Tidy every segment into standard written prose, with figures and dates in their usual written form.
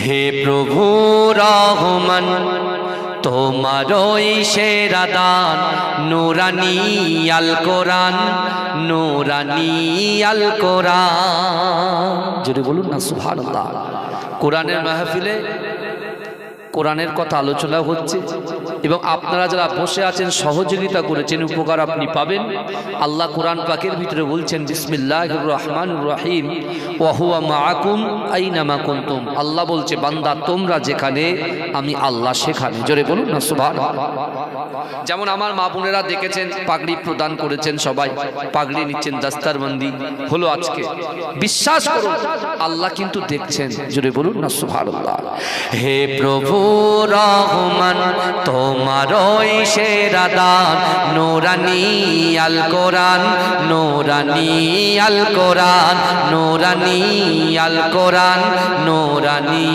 হে প্রভু রহমান তোমারই সেরা দান নূরানী আল কোরআন, নূরানী আল কোরআন। জোরে বলুন না সুবহানাল্লাহ। কোরআনের মাহফিলে কোরআনের কথা আলোচনা হচ্ছে এবং আপনারা যারা বসে আছেন সহযোগিতা করেছেন, উপকার আপনি পাবেন। আল্লাহ কোরআন পাকের ভিতরে বলছেন বিসমিল্লাহির রহমানির রহিম ওয়া হুয়া মাআকুম আইনামা কুনতুম। আল্লাহ বলছে বান্দা তোমরা যেখানে আমি আল্লাহ সেখানে। জোরে বলুন না সুবহানাল্লাহ। যেমন আমার মা বোনেরা দেখেছেন পাগড়ি প্রদান করেছেন, সবাই পাগড়ি নিচ্ছেন, দাস্তারবন্দি হলো আজকে। বিশ্বাস করুন আল্লাহ কিন্তু দেখছেন। জোরে বলুন না সুবহানাল্লাহ। হে প্রভু রহমান তোমারই সেরা দান নূরানী আল কোরআন, নূরানী আল কোরআন, নূরানী আল কোরআন, নূরানী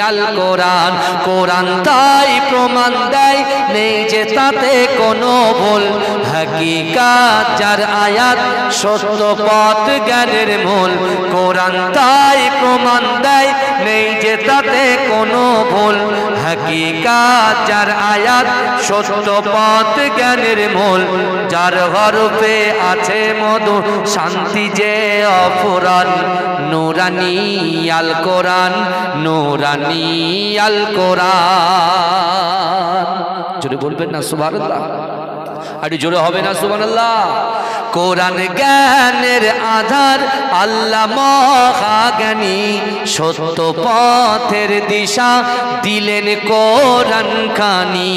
আল কোরআন। কোরআন তাই প্রমাণ দেয় নেই যে তাতে কোনো ভুল, হাকিকাত যার আয়াত সত্য পথ জ্ঞানের মূল। কোরআন তাই প্রমাণ দেয় নেই যে তাতে কোনো ভুল, হাকিকাত যার আয়াত সত্য পথ জ্ঞানের মূল। যার হরফে আছে মধু শান্তি যে অফুরান, নূরানী আল কোরআন, নূরানী আল কোরআন। জোরে বলবেন না সুবহানাল্লাহ। আরে জোরে হবে না সুবহানাল্লাহ। কোরআন জ্ঞানের আধার, আল্লাহ মহাজ্ঞানী, সত্য পথের দিশা দিলেন কোরআন খানি।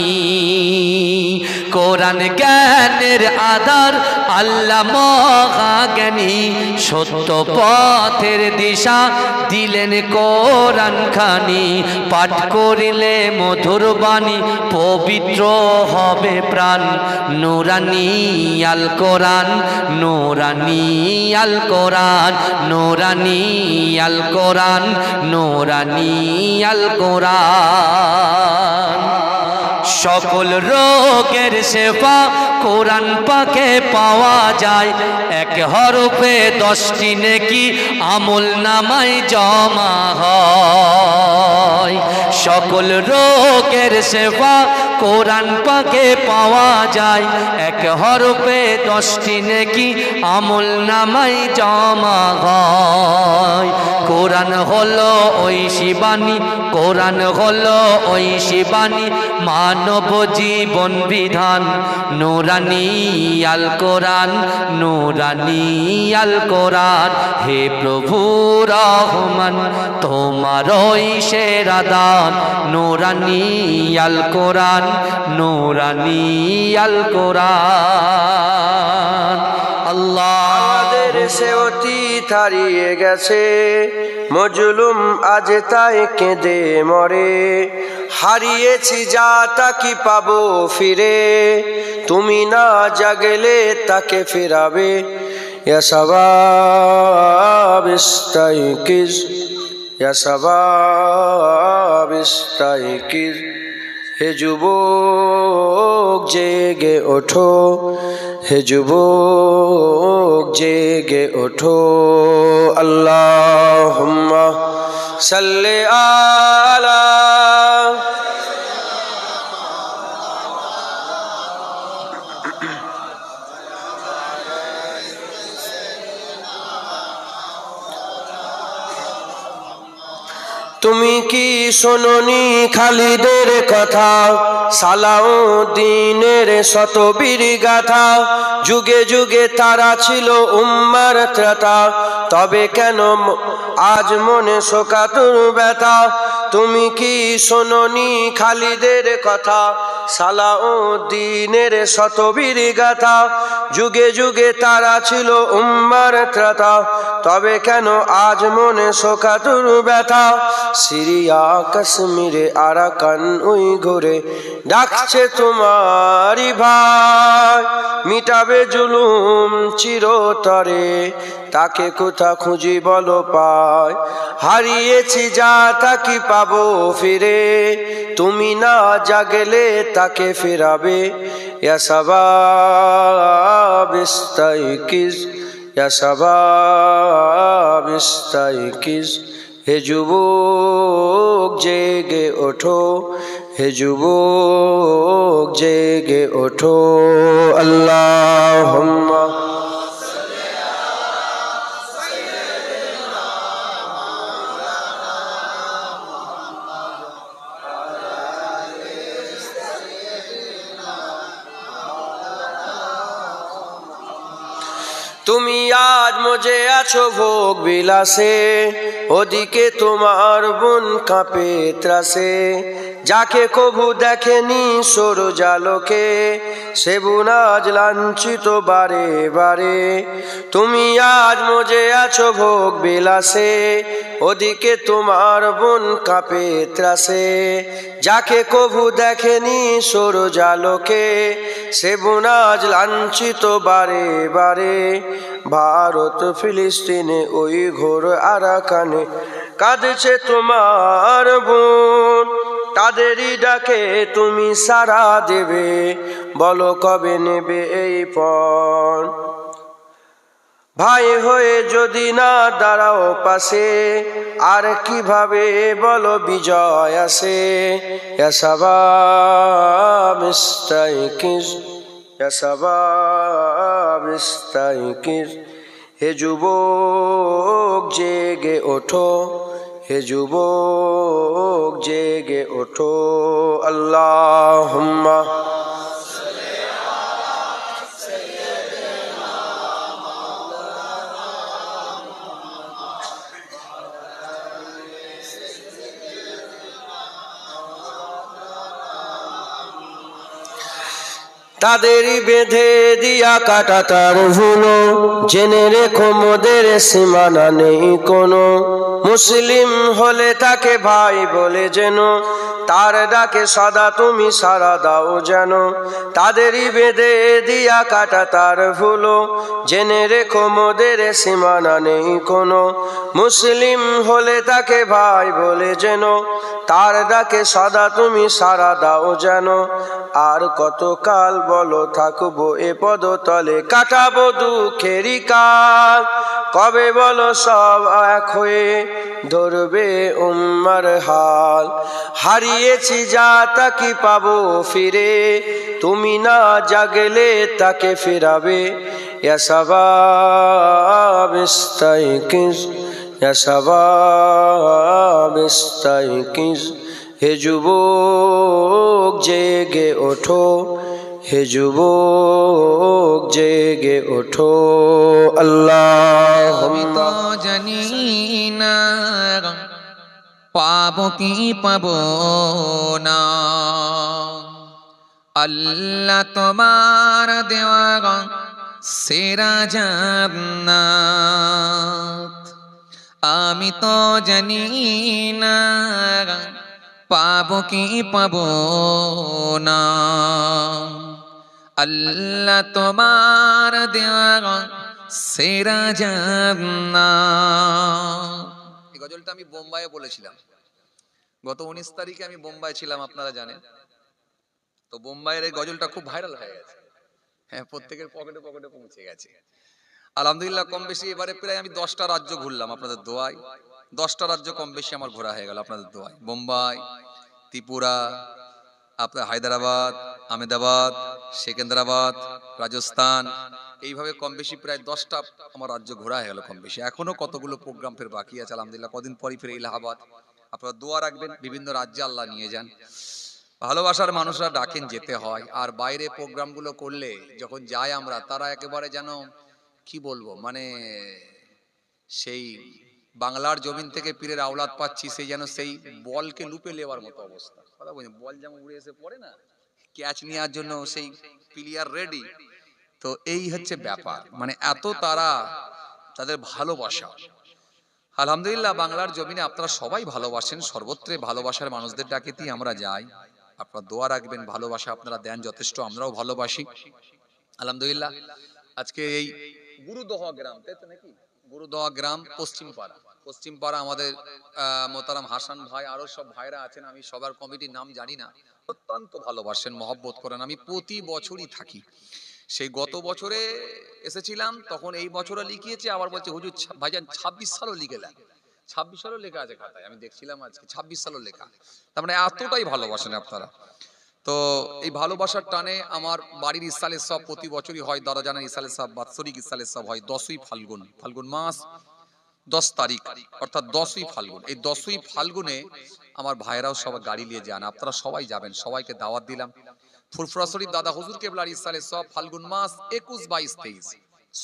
কোরআন জ্ঞানের আধার, আল্লাহ মহাজ্ঞানী, সত্য পথের দিশা দিলেন কোরআন খানি। পাঠ করিলে মধুর বাণী পবিত্র হবে প্রাণ, নূরানী আল কোরআন, নূরানী আল কোরআন, নূরানী আল কোরআন, নূরানী আল কোরআন। সকল রোগের শেফা কোরআন পাকে পাওয়া যায়, এক হরফে 10টি নেকি আমল নামায় জমা হয়। সকল রোগের শেফা কোরআন পাকে পাওয়া যায়, এক হরফে 10টি নেকি আমল নামায় জমা হয়। কোরআন হলো ওই শিবানী, কোরআন হলো ওই শিবানী, মানব জীবন বিধান, নূরানী আল কোরআন, নূরানী আল কোরআন। হে প্রভু রহমান তোমারই সেরা দান নূরানী আল কোরআন, নূরানী আল কোরআন। আল্লাহ আমাদের সে অতীত হারিয়ে গেছে, মজলুম আজ তাই কেঁদে মরে। হারিয়েছি যা তা কি পাবো ফিরে, তুমি না জাগলে তাকে ফেরাবে। ইয়া শাবাব ইস্তাইকিজ, ইয়া শাবাব ইস্তাইকিজ। হে যুবক জেগে ওঠো, হে যুবক জেগে ওঠো। আল্লাহুম্মা সাল্লি আলা তুমি কি শোনোনি খালিদের কথা, সালাউদ্দিনের শতবীর গাথা। যুগে যুগে তারা ছিল উম্মার ত্রাতা, তবে কেন আজ মনে শোকাতুর ব্যথা। তুমি কি শোনোনি খালিদের কথা, সালাউদ্দিনের শতবীর গাথা। যুগে যুগে তারা ছিল উম্মার ত্রাতা, তবে কেন আজ মনে শোকাতুর ব্যথা। সিরিয়া কাশ্মীরে আরাকান উইঘুরে ডাকছে তোমারি ভাই, মিটাবে জুলুম চিরতরে, তাকে কোথা খুঁজি বলো পায়। হারিয়েছি যা তা কি পাবো ফিরে, তুমি না জাগলে তাকে ফেরাবে। ইয়া শাবাব ইস্তাইকিজ, ইয়া শাবাব ইস্তাইকিজ, হে যুবক জেগে ওঠো, হে যুবক জেগে ওঠো। আল্লাহুম্মা তুমি আজ মজে আছো ভোগ বিলাসে, ওদিকে তোমার বোন কাঁপে ত্রাসে। যাকে কভু দেখেনি সরজালোকে, সে বোন আজ লাঞ্ছিত বারে বারে। তুমি আজ মজে আছো ভোগ বিলাসে, ওদিকে তোমার বোন কাঁপে ত্রাসে। যাকে কভু দেখেনি সরজালোকে, সে বোন আজ লাঞ্ছিত বারে বারে। ভারত ফিলিস্তিনে ওই ঘোর আরাকানে কাঁদছে তোমার বোন, তাদেরই ডাকে তুমি সাড়া দেবে, বলো কবে নেবে এই পণ। ভাই হয়ে যদি না দাঁড়াও পাশে, আর কিভাবে বলো বিজয় আসে। ইয়া শাবাব ইস্তাইকিজ, ইয়া শাবাব ইস্তাইকিজ, হে যুবক জেগে ওঠো, হে যুবক জেগে ওঠো। আল্লাহুম্মা তাদেরই বেঁধে দিয়া কাটা তার ভুলো, জেনে রেখো মোদের সীমানা নেই কোনো। মুসলিম হলে তাকে ভাই বলে যেন, তার ডাকে সদা তুমি সাড়া দাও যেন। তাদেরই বেঁধে দিয়া কাটা তার ভুলো, জেনে রেখো মোদের সীমানা নেই কোনো। মুসলিম হলে তাকে ভাই বলে যেন, তার ডাকে সদা তুমি সাড়া দাও যেন। আর কতকাল বলো থাকবো এ পদতলে, কাটাবো দুঃখেরই কাল। কবে বলো সব এক হয়ে ধরবে উম্মার হাল। হারিয়েছি যা তা কি পাবো ফিরে, তুমি না জাগলে তাকে ফিরাবে। ইয়া শাবাব ইস্তাইকিজ, ইয়া শাবাব ইস্তাইকিজ, হে যুবক জেগে ওঠো, হে যুবক জেগে ওঠো। আল্লাহুম্মা জানি না পাবো কি পাবো না, আল্লাহ তোমার দেওয়া সেরা জান্নাত। আমি তো জানি না পাবো কি পাবো না, আল্লাহ তোমার দেওয়া সেরা জান্নাত। এই গজলটা আমি বোম্বাইয়ে বলেছিলাম। গত 19 তারিখে আমি বোম্বাই ছিলাম, আপনারা জানেন। তো বোম্বাইয়ের এই গজলটা খুব ভাইরাল হয়ে গেছে। হ্যাঁ, প্রত্যেকের পকেটে পকেটে পৌঁছে গেছে। আলহামদুলিল্লাহ, কম বেশি এবারে প্রায় আমি 10টা রাজ্য ঘুরলাম আপনাদের দোয়ায়। 10টা রাজ্য কম বেশি আমার ঘোরা হয়ে গেল আপনাদের দোয়ায়। বোম্বাই, ত্রিপুরা, আপনার হায়দ্রাবাদ, আহমেদাবাদ, সেকেন্দ্রাবাদ, রাজস্থান, এইভাবে কম বেশি প্রায় 10টা আমার রাজ্য ঘোরা হয়ে গেল কম বেশি। এখনো কতগুলো প্রোগ্রাম ফের বাকি আছে আলহামদুলিল্লাহ। কদিন পরই ফিরে এলাহাবাদ। আপনারা দোয়া রাখবেন, বিভিন্ন রাজ্যে আল্লাহ নিয়ে যান। ভালোবাসার মানুষরা ডাকেন, যেতে হয়। আর বাইরে প্রোগ্রামগুলো করলে যখন যাই আমরা, তারা একেবারে যেন কি বলবো, মানে সেই বাংলার জমিন থেকে পীরের আওলাদ পাচ্ছি, সেই যেন সেই বলকে লুপে নেওয়ার মতো অবস্থা। কথা বলছি, বল যেমন উড়ে এসে পড়ে না, ক্যাচ নেওয়ার জন্য সেই প্লেয়ার রেডি। তো এই হচ্ছে ব্যাপার, মানে এত তারা তাদের ভালোবাসা। আলহামদুলিল্লাহ, বাংলার জমিনে আপনারা সবাই ভালোবাসেন, সর্বত্রে ভালোবাসার মানুষদের ডাকেতেই আমরা যাই। আপনারা দোয়া রাখবেন, ভালোবাসা আপনারা দেন যথেষ্ট, আমরাও ভালোবাসি আলহামদুলিল্লাহ। আজকে এই গুরুদোহা গ্রাম, তাই তো নাকি? গুরুদোহা গ্রাম, পশ্চিমপাড়া আমাদের মোহতারাম হাসান ভাই, আরো সব ভাইরা আছেন, আমি সবার কমিটির নাম জানি না, অত্যন্ত ভালোবাসেন, মহব্বত করেন। আমি প্রতি বছরই থাকি। সেই গত বছরে এসেছিলাম, তখন এই বছরও লিখিয়েছে, আবার বলছে হুজুর ভাইজান 26 সালও লিখে দেন। 26 সালও লেখা আছে খাতায়, আমি দেখছিলাম আজকে 26 সালও লেখা। তার মানে এতটাই ভালোবাসেন আপনারা। তো এই ভালোবাসার টানে আমার বাড়ির ইসালে সব প্রতি বছরই হয়, দাদা জানার ইসালে সব বাৎসরিক ইসালে সব হয় 10ই ফাল্গুন, ফাল্গুন মাস 10 তারিখ অর্থাৎ 10ই ফাল্গুন। এই 10ই ফাল্গুনে আমার ভাইরাও সবাই গাড়ি নিয়ে যান, আপনারা সবাই যাবেন, সবাইকে দাওয়াত দিলাম। ফুরফুরা শরীফ দাদা হুজুর কেবলার ইসালে সব ফাল্গুন মাস 21, 22, 23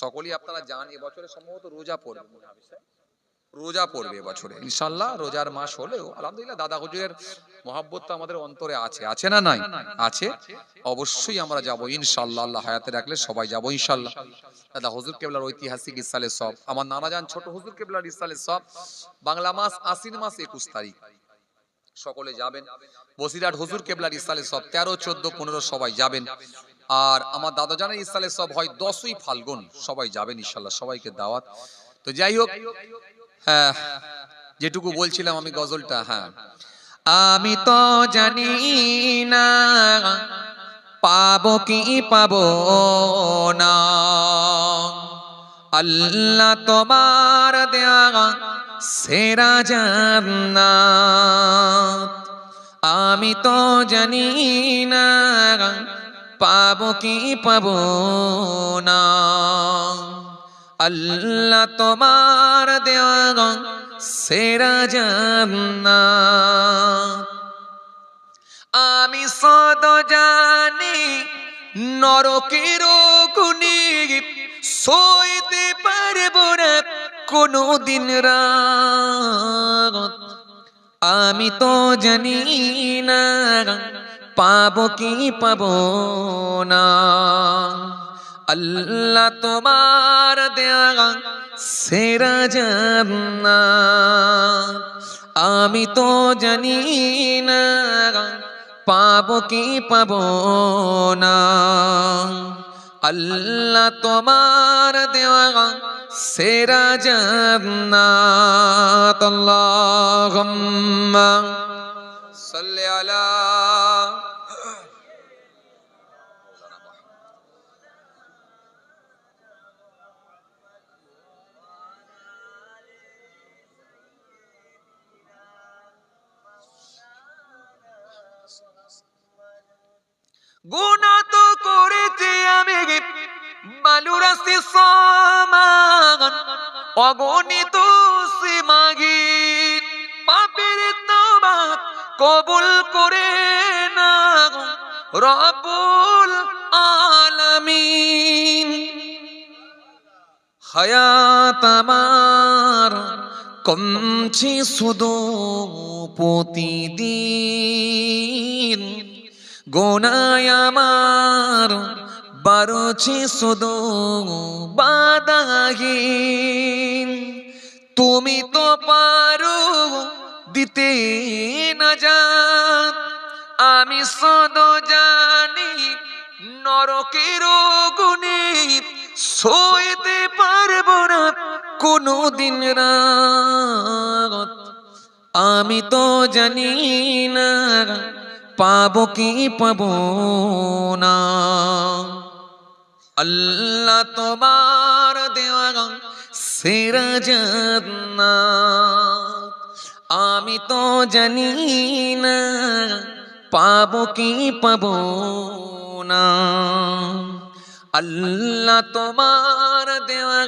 সকলেই আপনারা যান। এবছরে সম্ভবত রোজা পড়বে, রোজা পড়বে এবছরে ইনশাআল্লাহ। রোজার মাস হলেও আলহামদুলিল্লাহ দাদা হুজুরের মহব্বত তো আমাদের অন্তরে আছে, আছে না নাই? আছে, অবশ্যই আমরা যাব ইনশাআল্লাহ। আল্লাহ হায়াতে রাখলে সবাই যাব ইনশাআল্লাহ। দাদা হুজুর কেবলার ঐতিহাসিক ইসালে সব, আমার নানা জান ছোট হুজুর কেবলার ইসালে সব বাংলা মাস আশ্বিন মাস 21 তারিখ, সকলে যাবেন। বসিরহাট হুজুর কেবলার ইসালে সব 13, 14, 15 সবাই যাবেন। আর আমার দাদা জানের ইসালে সব হয় 10ই ফাল্গুন, সবাই যাবেন ইনশাআল্লাহ, সবাইকে দাওয়াত। তো যাই হোক, হ্যাঁ যেটুকু বলছিলাম আমি গজলটা, হ্যাঁ আমি তো জানি না পাবো কি পাবো না, আল্লাহ তোমার দেয়া সেরা জান্নাত। আমি তো জানি না পাবো কি পাবো না, আল্লাহ তোমার দেয়া সেরা জান্নাত। আমি সদ জানি নরকের গুনি সইতে পারবো না কোনদিন রাত। আমি তো জানি না পাবো কি পাবো না, আল্লাহ তোমার দেয়া সেরা জান্নাত। আমি তো জানি না পাবো কি পাবো না, আল্লাহ তোমার দেওয়া সেরা জান্নাত। আল্লাহুম্মা সাল্লি আলা গুনাহ তো করেছি আমি বালুরাশি সমান, অগণিত সীমাহীন পাপের তওবা কবুল করে না রব্বুল আলামিন। হায়াত আমার কমছে শুধু প্রতিদিন, গোনায় আমার বাড়ছে শুধু বাধাহীন। তুমি তো পারো দিতে না জান, আমি সদ জানি নরকের গুনি সইতে পারবো না কোনদিন রাত। আমি তো জানি না পাবো কি পাবো না, আল্লাহ তোমার দেওয়া সেরা জান্নাত। আমি তো জানি না পাবো কি পাবো না, আল্লাহ তোমার দেওয়া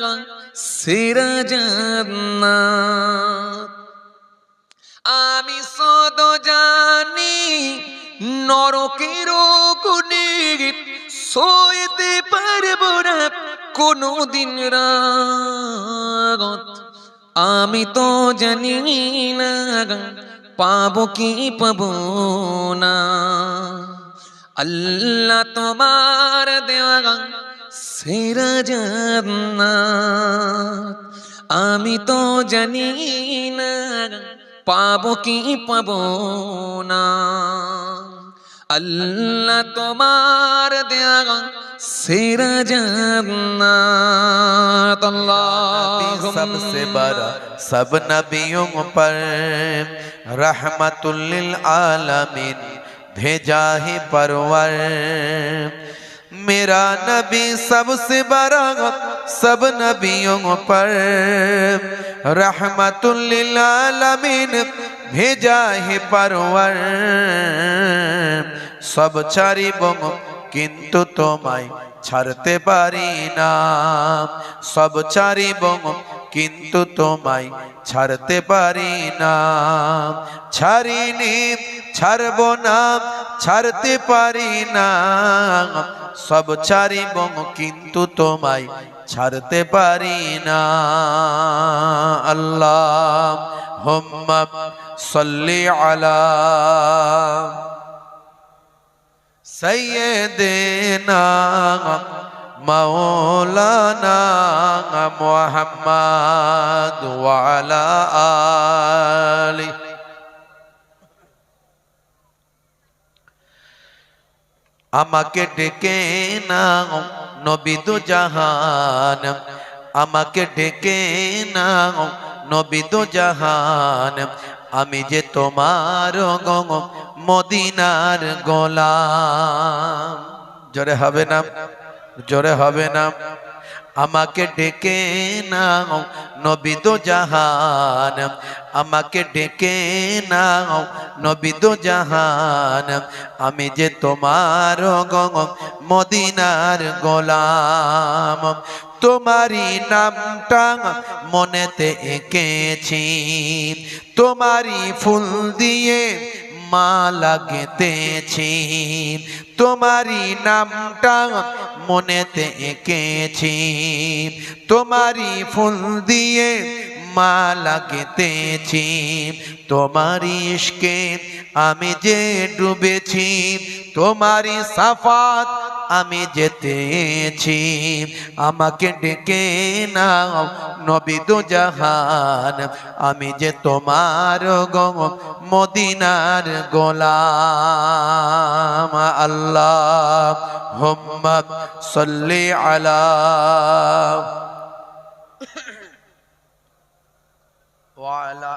সেরা জান্নাত। আমি সদ জানি নরকের গুনি সইতে পারবো না কোনদিন রাত। আমি তো জানি না পাবো কি পাবো না, আল্লাহ তোমার দেওয়া সেরা জান্নাত। আমি তো জানি না পাবো কি পাবো না, আল্লাহ তোমার দেয়া সেরা জান্নাত। सबसे बड़ा सब नबियों पर रहमतुल लिल आलमीन भेजा है परवर। मेरा नबी सबसे बड़ा सब नबियों पर रहमतुल लिल आलमीन भेजा है परवर सब ছাড়িব কিন্তু তোমায় ছাড়তে পারি না সব ছাড়িব কিন্তু তোমায় ছাড়তে পারি না ছাড়িনি ছাড়ব না ছাড়তে পারি না সব ছাড়িব কিন্তু তোমায় ছাড়তে পারি না আল্লাহুম্মা সাল্লি আলা সাইয়্যিদিনা মাওলানা মুহাম্মদ ওয়া আলা আলি আমাকে ডেকে নাও নবী দু জাহান আমাকে ডেকে নাও নবী দু জাহান আমি যে তোমার মদিনার গোলাম জোরে হবে না জোরে হবে না আমাকে ডেকে নাও নবী দু জাহান আমাকে ডেকে নাও নবী দু জাহান আমি যে তোমার মদিনার গোলাম তোমারি নামটা মনেতে এঁকেছি তোমারি ফুল দিয়ে মালা গেঁথেছি তোমারি নামটা মনেতে এঁকেছি তোমারি ফুল দিয়ে মালা গেঁথেছি তোমারি ইশকে আমি যে ডুবেছি তোমারি সাফাত আমি যেতেছি আমাকে ডেকে নাও নবী দু জাহান আমি যে তোমার মদিনার গোলাম আল্লাহুম্মা সাল্লি আলা ওয়া আলা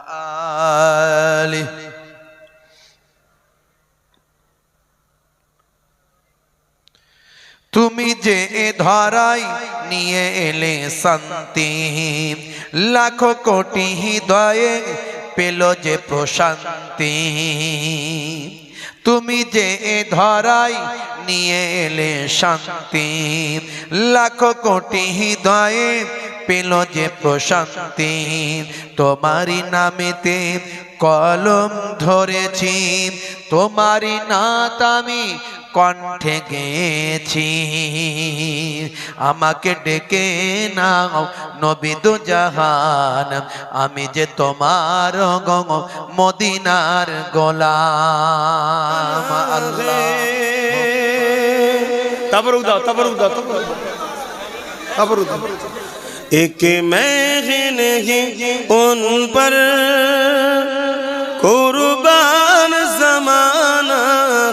আলিহি তুমি যে ধরাই নিয়ে এলে শান্তি লাখো কোটি হৃদয়ে পেল যে প্রশান্তি তুমি যে ধরাই নিয়ে এলে শান্তি লাখো কোটি হৃদয়ে পেল যে প্রশান্তি তোমারি নামেতে কলম ধরেছি তোমারি নাত আমি কণ্ঠে গেছি আমাকে ডেকে নাও নবী দু জাহান আমি যে তোমার মদিনার গোলাম আল্লাহ तबरुक दाओ एक मैं नहीं उन पर कुर्बान ज़माना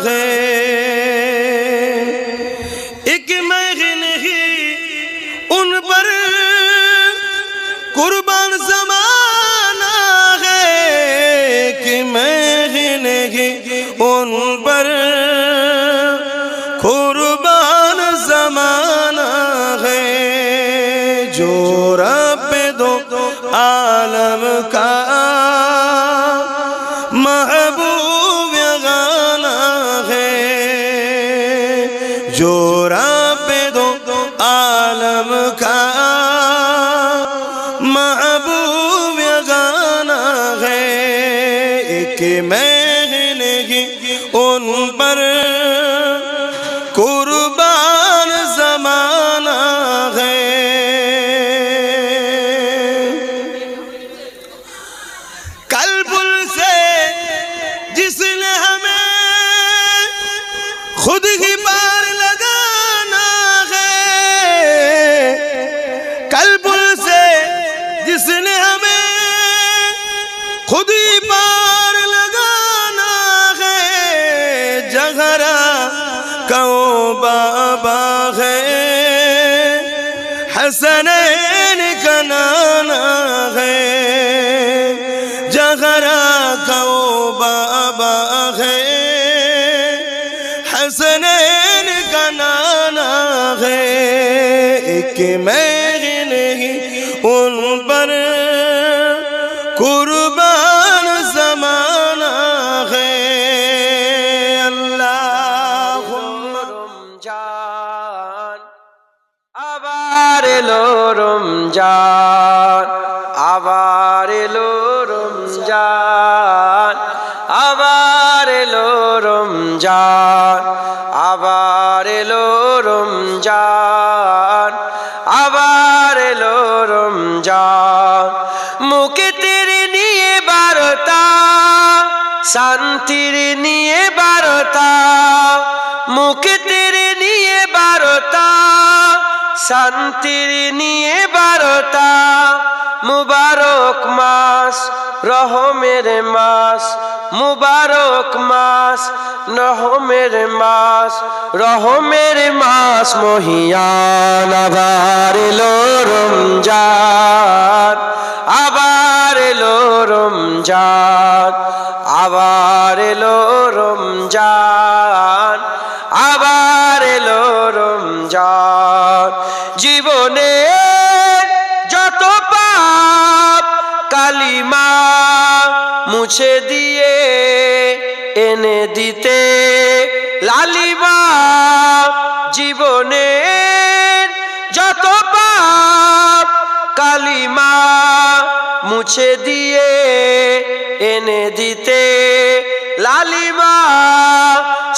है एक मैं नहीं उन पर कुर्बान ज़माना है कि मैं नहीं उन पर कुर्बान ज़माना है जो रब दो आलम का महबूब गाना है जो रब दो आलम का महबूब गाना है एक मैं नहीं उन पर कुर्बान ज़माना है कल्बुल से जिसने हमें खुद ही पार लगाना है कल्बुल से जिसने हमें खुद ही पार लगाना है जगरा कौ बाबा है हसनैन का नाना है जगरा कौ बाबा है हसनैन का नाना है एक मैं उन पर कुर्बान ज़माना है। अल्लाहुम्मा रमजान আবার এলো রমজান, আবার এলো রমজান, আবার এলো রমজান, আবার এলো রমজান, আবার এলো রমজান। মুক্তির নিয়ে বারতা, শান্তির নিয়ে বারতা, মুক্তির নিয়ে বারতা, শান্তির নিয়ে বারতা। মুবারক মাস, রহমের মাস, মুবারক মাস, রহমের মাস, রহমের মাস মহিয়ান। আবার এলো রমজান, আবার এলো রমজান, আবার এলো রমজান, আবার এলো রমজান। জীবনে যত পাপ কালিমা মুছে দিয়ে এনে দিতে লালিমা। জীবনে যত পাপ কালিমা মুছে দিয়ে এনে দিতে লালিমা।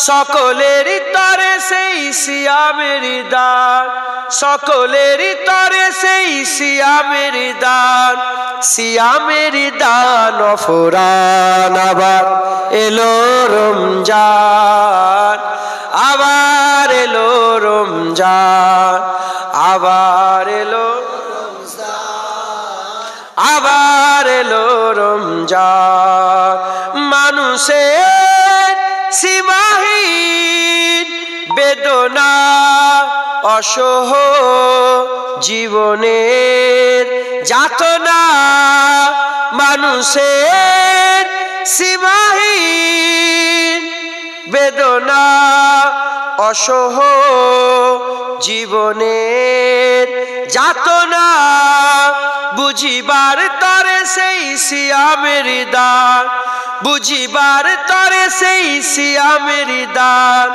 সকলেরই তরে সেই সিয়ামের দান, সকলেরই তরে সেই সিয়ামের দান, সিয়ামের দান অফুরান। আবার এলো রমজান, আবার এলো রমজান, আবার এলো, আবার এলো রমজান। মানুষের সীমাহীন বেদনা অসহ জীবনের যাতনা, মানুষের সীমাহীন বেদনা অসহ জীবনের যাতনা। বুঝিবার তরে সেই সিয়ামের দান, বুঝিবার তরে সেই সিয়ামের দান,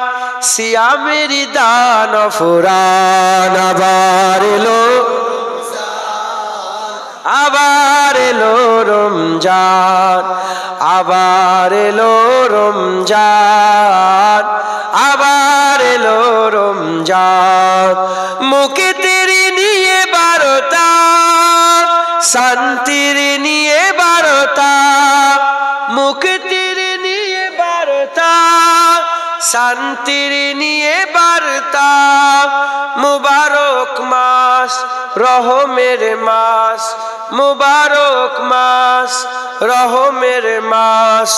সিয়ামের দান অফুরান। আবার এলো, আবার এলো রমজান, আবার এলো রমজান, আবার এলো রমজান। মুক্তির নিয়ে বারতা, শান্তির নিয়ে বারতা, মুক্তির নিয়ে বারতা, শান্তির নিয়ে বারতা। মুবারক মাস, রহমের মাস, মুবারক মাস, রহমের মাস,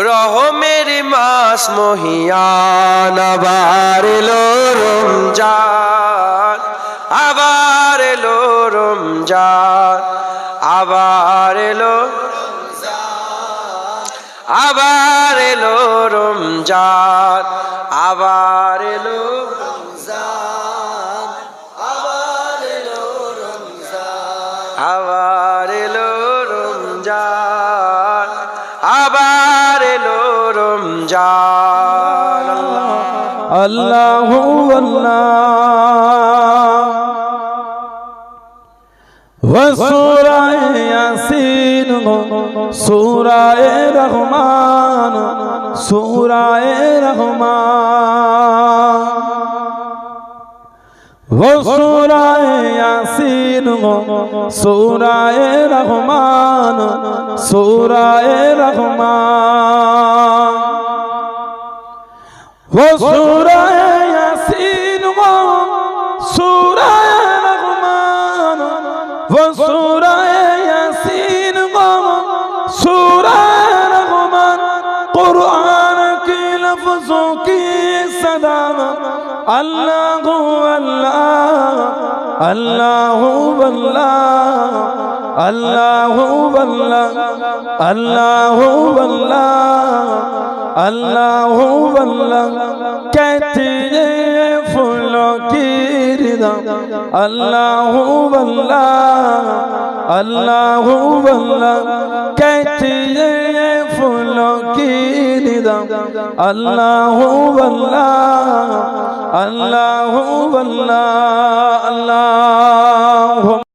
রহমের মাস মহিয়ান। আবার এলো রমজান, আবার এলো রমজান, আবার এলো, আবার এলো রমজান, আবার এলো রমজান, আবার এলো রমজান, আবার এলো রমজান, আবার এলো রমজান। আল্লাহু আল্লাহ সূরা ইয়াসিন, সূরা রহমান, সূরা রহমান, সূরা ইয়াসিন, সূরা রহমান, সূরা রহমান, সূরা ইয়াসিন, সূরা রহমান, সূরা ইয়াসিন, সূরা রহমান। কুরআন के लफ्जों की सदा अल्लाह अल्लाह अल्लाह अल्लाह अल्लाह अल्लाह अल्लाह अल्लाह अल्लाह कहती है फूलों की निदा अल्लाह अल्लाह अल्लाह अल्लाह कहती है फूलों की निदा अल्लाह अल्लाह अल्लाह अल्लाह अल्लाह